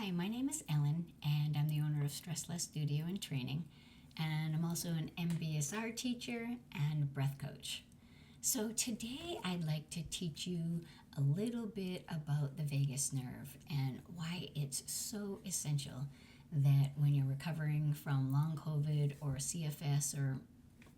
Hi, my name is Ellen, and I'm the owner of Stress Less Studio and Training, and I'm also an MBSR teacher and breath coach. So today I'd like to teach you a little bit about the vagus nerve and why it's so essential that when you're recovering from long COVID or CFS, or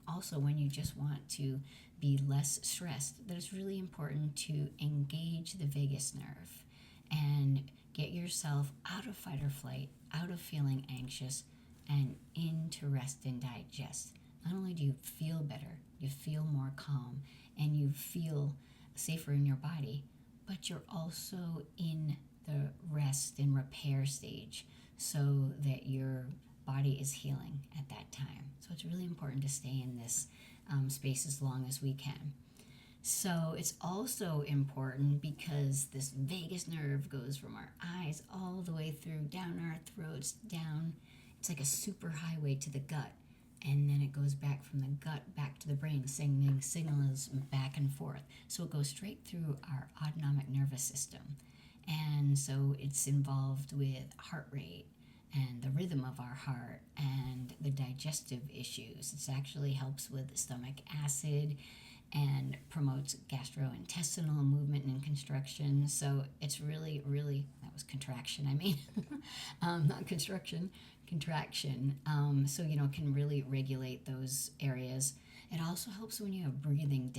also when you just want to be less stressed, that it's really important to engage the vagus nerve and get yourself out of fight or flight, out of feeling anxious, and into rest and digest. Not only do you feel better, you feel more calm, and you feel safer in your body, but you're also in the rest and repair stage so that your body is healing at that time. So it's really important to stay in this space as long as we can. So it's also important because this vagus nerve goes from our eyes all the way through, down our throats, down. It's like a super highway to the gut. And then it goes back from the gut back to the brain, sending signals back and forth. So it goes straight through our autonomic nervous system. And so it's involved with heart rate and the rhythm of our heart and the digestive issues. It actually helps with stomach acid and promotes gastrointestinal movement and construction. So it's really, that was contraction, not construction, contraction. So, can really regulate those areas. It also helps when you have breathing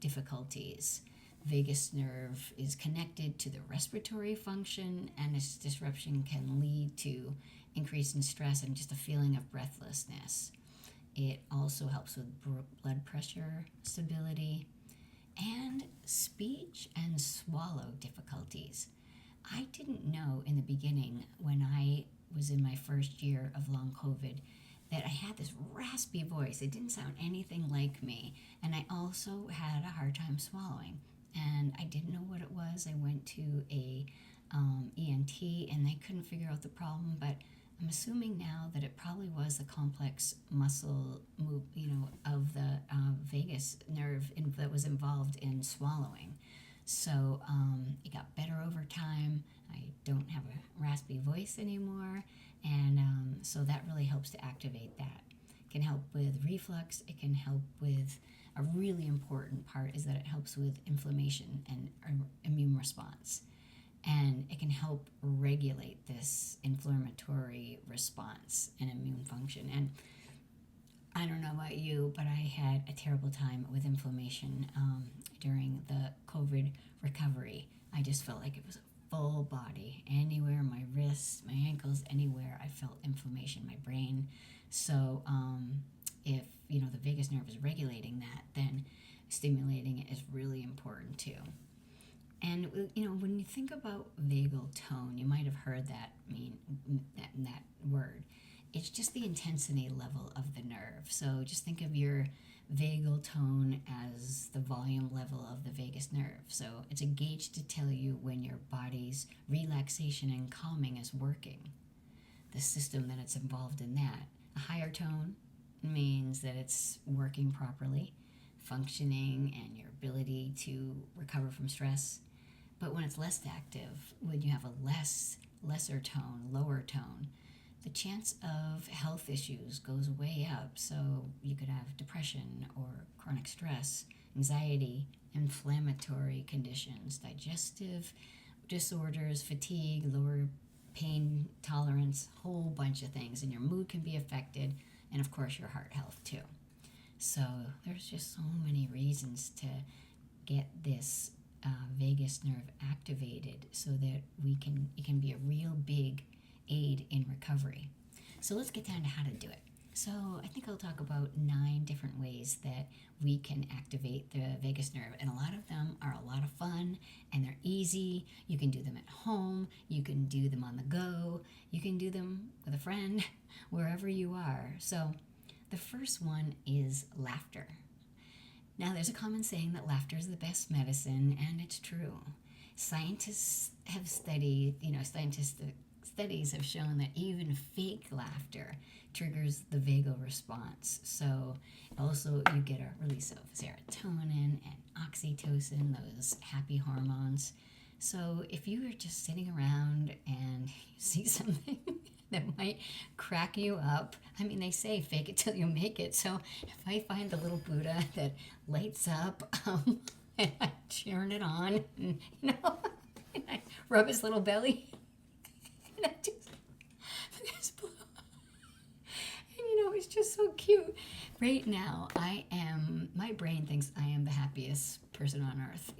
difficulties. Vagus nerve is connected to the respiratory function, and its disruption can lead to increase in stress and just a feeling of breathlessness. It also helps with blood pressure stability and speech and swallow difficulties. I didn't know in the beginning, when I was in my first year of long COVID, that I had this raspy voice. It didn't sound anything like me. And I also had a hard time swallowing. And I didn't know what it was. I went to a ENT and they couldn't figure out the problem, but I'm assuming now that it probably was the complex muscle move, of the vagus nerve that was involved in swallowing. So it got better over time. I don't have a raspy voice anymore, and so that really helps to activate that. It can help with reflux. It can help with a really important part is that it helps with inflammation and immune response. And it can help regulate this inflammatory response and immune function. And I don't know about you, but I had a terrible time with inflammation during the COVID recovery. I just felt like it was a full body. Anywhere, my wrists, my ankles, anywhere, I felt inflammation, my brain. So if, the vagus nerve is regulating that, then stimulating it is really important too. And when you think about vagal tone, you might have heard that word. It's just the intensity level of the nerve. So just think of your vagal tone as the volume level of the vagus nerve. So it's a gauge to tell you when your body's relaxation and calming is working. The system that it's involved in that. A higher tone means that it's working properly, functioning, and your ability to recover from stress. But when it's less active, when you have a lesser tone, lower tone, the chance of health issues goes way up. So you could have depression or chronic stress, anxiety, inflammatory conditions, digestive disorders, fatigue, lower pain tolerance, whole bunch of things. And your mood can be affected, and of course your heart health too. So there's just so many reasons to get this vagus nerve activated so that it can be a real big aid in recovery. So let's get down to how to do it. So I think I'll talk about 9 different ways that we can activate the vagus nerve, and a lot of them are a lot of fun and they're easy. You can do them at home, you can do them on the go, you can do them with a friend, wherever you are. So the first one is laughter. Now, there's a common saying that laughter is the best medicine, and it's true. Scientists have studies have shown that even fake laughter triggers the vagal response. So also you get a release of serotonin and oxytocin, those happy hormones. So if you are just sitting around and you see something that might crack you up, I mean, they say fake it till you make it. So if I find the little Buddha that lights up, and I turn it on, and, and I rub his little belly, and I just blow. And it's just so cute. Right now, my brain thinks I am the happiest person on earth,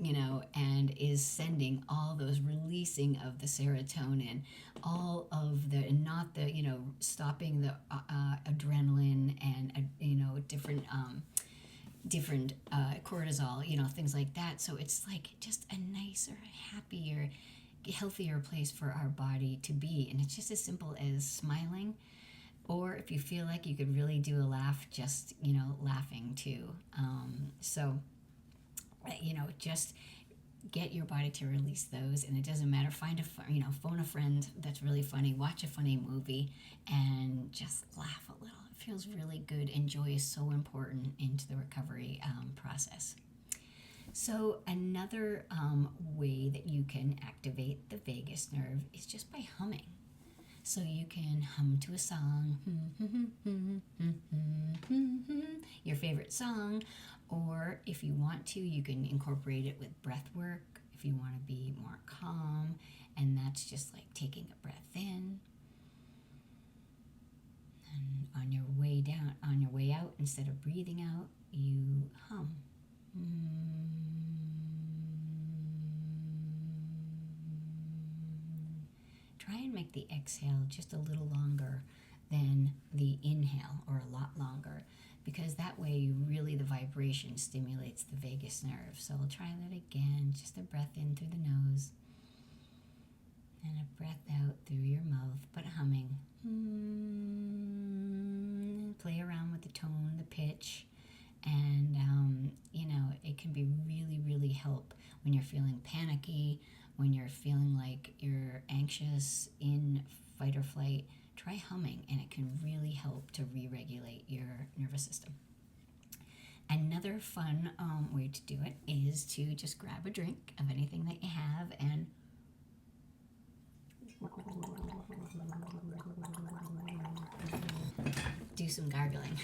and is sending all those releasing of the serotonin, all of the, and not the, stopping the adrenaline and, different cortisol, things like that. So it's like just a nicer, happier, healthier place for our body to be. And it's just as simple as smiling, or if you feel like you could really do a laugh, just laughing too. So just get your body to release those, and it doesn't matter. Find phone a friend that's really funny, watch a funny movie, and just laugh a little. It feels really good, and joy is so important into the recovery process. So another way that you can activate the vagus nerve is just by humming. So you can hum to a song, your favorite song, or if you want to, you can incorporate it with breath work if you want to be more calm, and that's just like taking a breath in, and on your way out, instead of breathing out, you hum. Try and make the exhale just a little longer than the inhale, or a lot longer, because that way the vibration stimulates the vagus nerve. So we'll try that again. Just a breath in through the nose and a breath out through your mouth, but humming. Play around with the tone, the pitch, and it can be really, really help when you're feeling panicky, when you're feeling like you're anxious, in fight or flight. Try humming, and it can really help to re-regulate your nervous system. Another fun way to do it is to just grab a drink of anything that you have and do some gargling.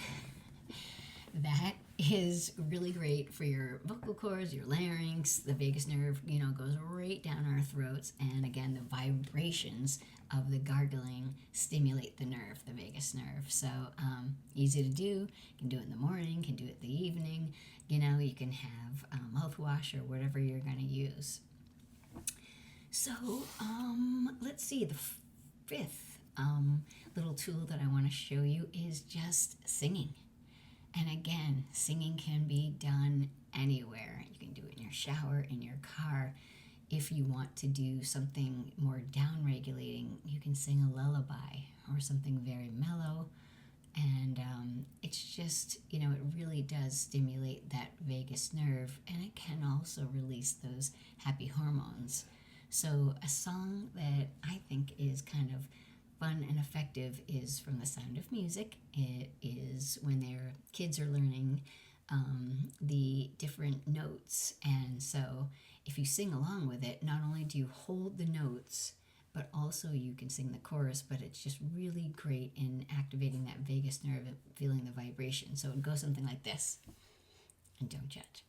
That is really great for your vocal cords, your larynx. The vagus nerve, goes right down our throats. And again, the vibrations of the gargling stimulate the nerve, the vagus nerve. So easy to do. You can do it in the morning, can do it in the evening. You can have mouthwash or whatever you're going to use. So let's see, the fifth little tool that I want to show you is just singing. And again, singing can be done anywhere. You can do it in your shower, in your car. If you want to do something more down-regulating, you can sing a lullaby or something very mellow. And it's just, it really does stimulate that vagus nerve, and it can also release those happy hormones. So a song that I think is kind of fun and effective is from The Sound of Music. It is when their kids are learning the different notes, and so if you sing along with it, not only do you hold the notes, but also you can sing the chorus. But it's just really great in activating that vagus nerve and feeling the vibration. So it would go something like this, and don't judge.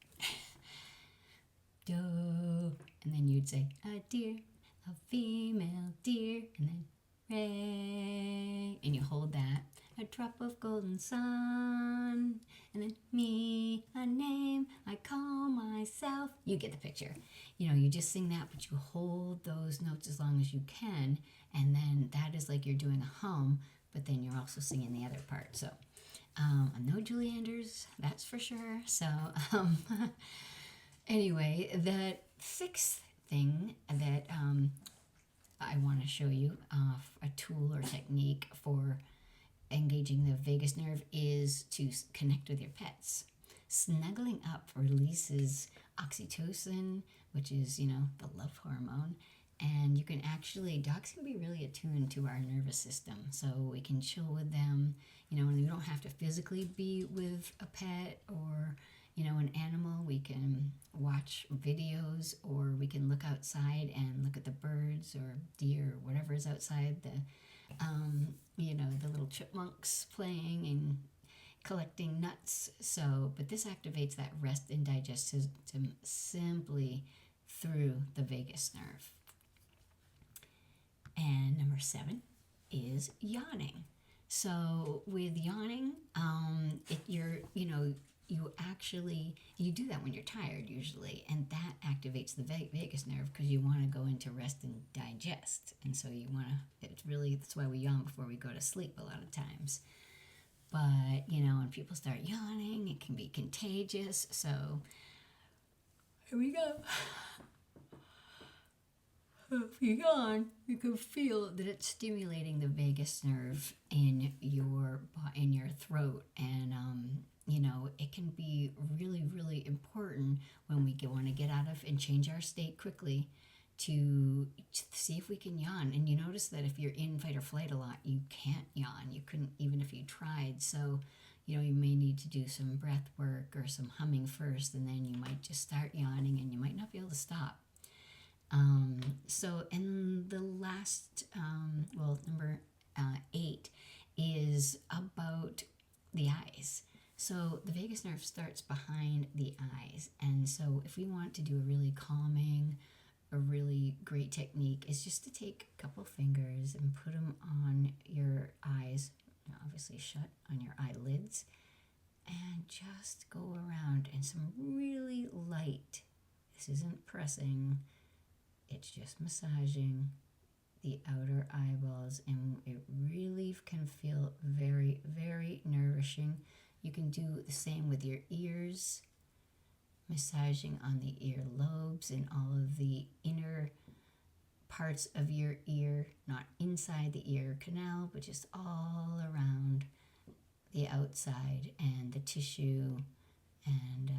Do, and then you'd say a deer, a female deer, and then Ray, and you hold that. A drop of golden sun, and then me, a name I call myself. You get the picture. You just sing that, but you hold those notes as long as you can, and then that is like you're doing a hum, but then you're also singing the other part. So I'm no Julie Andrews, that's for sure. So anyway, the sixth thing that I want to show you, a tool or technique for engaging the vagus nerve, is to connect with your pets. Snuggling up releases oxytocin, which is, the love hormone. And you can dogs can be really attuned to our nervous system. So we can chill with them. You don't have to physically be with a pet, or, an animal, we can watch videos, or we can look outside and look at the birds or deer or whatever is outside, the little chipmunks playing and collecting nuts. But this activates that rest and digest system simply through the vagus nerve. And number 7 is yawning. So with yawning, you do that when you're tired usually, and that activates the vagus nerve because you want to go into rest and digest. And so that's why we yawn before we go to sleep a lot of times. But, when people start yawning, it can be contagious. So here we go. If you yawn, you can feel that it's stimulating the vagus nerve in your throat, and it can be really, really important when we want to get out of and change our state quickly to see if we can yawn. And you notice that if you're in fight or flight a lot, you can't yawn. You couldn't even if you tried. So, you may need to do some breath work or some humming first, and then you might just start yawning, and you might not be able to stop. And the last, number 8 is about the eyes. So the vagus nerve starts behind the eyes. And so if we want to do a really calming, a really great technique is just to take a couple fingers and put them on your eyes, obviously shut on your eyelids, and just go around in some really light, this isn't pressing, it's just massaging the outer eyeballs, and it really can feel very, very nourishing. You can do the same with your ears, massaging on the earlobes and all of the inner parts of your ear, not inside the ear canal, but just all around the outside and the tissue and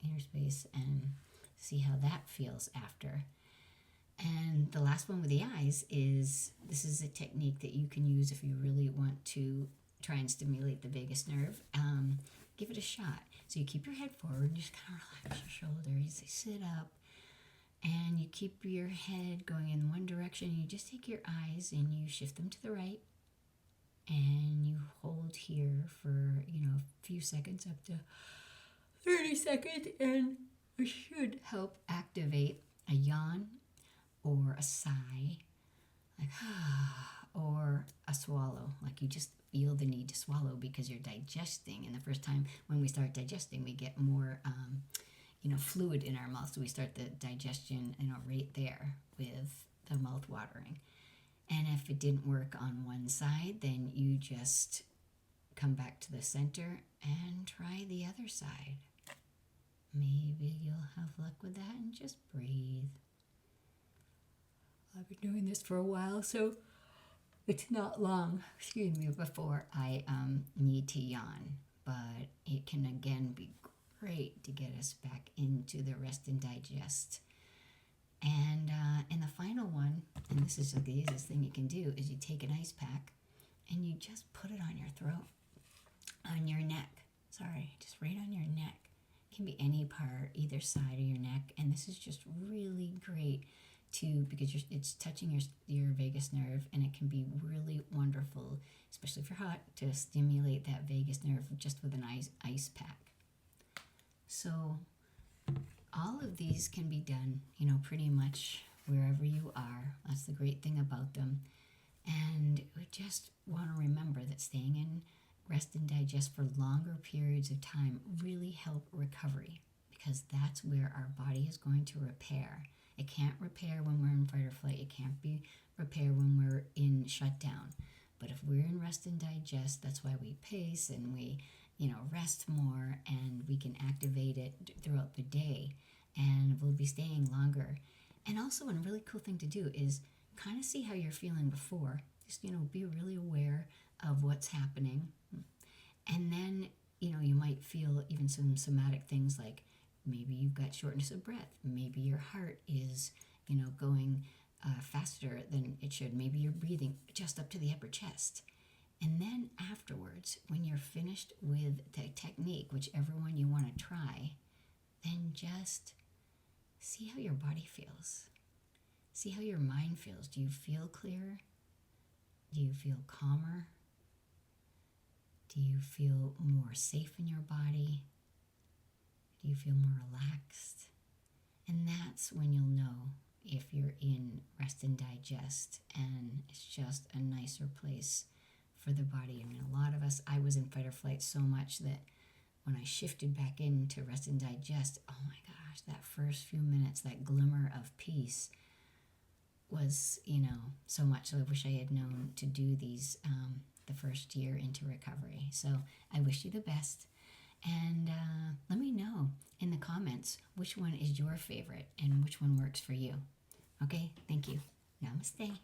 inner space, and see how that feels after. And the last one with the eyes this is a technique that you can use if you really want to try and stimulate the vagus nerve. Give it a shot. So you keep your head forward and just kind of relax your shoulders. You sit up and you keep your head going in one direction. You just take your eyes and you shift them to the right. And you hold here for, a few seconds, up to 30 seconds. And it should help activate a yawn or a sigh, like or a swallow, like you just feel the need to swallow because you're digesting. And the first time when we start digesting, we get more fluid in our mouth, so we start the digestion right there with the mouth watering. And if it didn't work on one side, then you just come back to the center and try the other side. Maybe you'll have luck with that, and just breathe. I've been doing this for a while, so it's not long, before I need to yawn. But it can again be great to get us back into the rest and digest. And the final one, and this is the easiest thing you can do, is you take an ice pack and you just put it on your throat, on your neck. Just right on your neck. It can be any part, either side of your neck. And this is just really great because it's touching your vagus nerve, and it can be really wonderful, especially if you're hot, to stimulate that vagus nerve just with an ice pack. So all of these can be done, pretty much wherever you are. That's the great thing about them. And we just want to remember that staying in rest and digest for longer periods of time really help recovery, because that's where our body is going to repair. It can't repair when we're in fight or flight. It can't be repair when we're in shutdown. But if we're in rest and digest, that's why we pace and we, rest more, and we can activate it throughout the day, and we'll be staying longer. And also, a really cool thing to do is kind of see how you're feeling before. Just, be really aware of what's happening. And then, you might feel even some somatic things, like maybe you've got shortness of breath. Maybe your heart is, going faster than it should. Maybe you're breathing just up to the upper chest. And then afterwards, when you're finished with the technique, whichever one you want to try, then just see how your body feels. See how your mind feels. Do you feel clearer? Do you feel calmer? Do you feel more safe in your body? Do you feel more relaxed? And that's when you'll know if you're in rest and digest, and it's just a nicer place for the body. I mean, a lot of us, I was in fight or flight so much that when I shifted back into rest and digest, oh my gosh, that first few minutes, that glimmer of peace was, so much. So I wish I had known to do these the first year into recovery. So I wish you the best. And let me know in the comments which one is your favorite and which one works for you. Okay, thank you. Namaste.